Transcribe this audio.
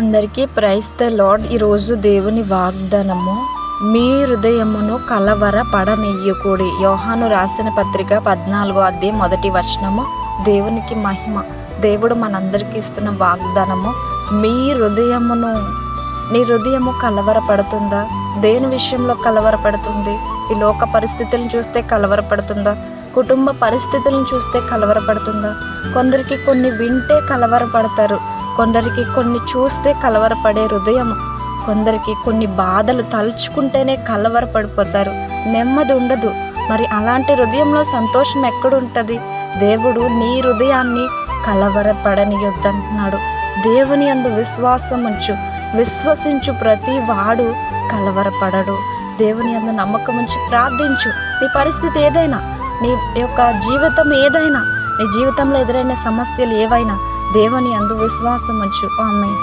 అందరికీ praise the lord. ఈరోజు దేవుని వాగ్దానము, మీ హృదయమును కలవర పడనీయకూడి. యోహాను రాసిన పత్రిక 14వ అధ్యాయం 1వ వచనము. దేవునికి మహిమ. దేవుడు మనందరికీ ఇస్తున్న వాగ్దానము, మీ హృదయమును, నీ హృదయము కలవరపడుతుందా? దేని విషయంలో కలవరపడుతుంది? ఈ లోక పరిస్థితులను చూస్తే కలవరపడుతుందా? కుటుంబ పరిస్థితులను చూస్తే కలవరపడుతుందా? కొందరికి కొన్ని వింటే కలవరపడతారు, కొందరికి కొన్ని చూస్తే కలవరపడే హృదయం, కొందరికి కొన్ని బాధలు తలుచుకుంటేనే కలవరపడిపోతారు, నెమ్మది ఉండదు. మరి అలాంటి హృదయంలో సంతోషం ఎక్కడుంటుంది? దేవుడు నీ హృదయాన్ని కలవరపడనియొద్దంటున్నాడు. దేవుని యందు విశ్వాసం ఉంచు, విశ్వసించు ప్రతి వాడు కలవరపడడు. దేవుని యందు నమ్మకం ఉంచి ప్రార్థించు. నీ పరిస్థితి ఏదైనా, నీ యొక్క జీవితం ఏదైనా, నీ జీవితంలో ఎదురైన సమస్యలు ఏవైనా దేవుని యందు విశ్వాసం ఉంచు. ఆమేన్.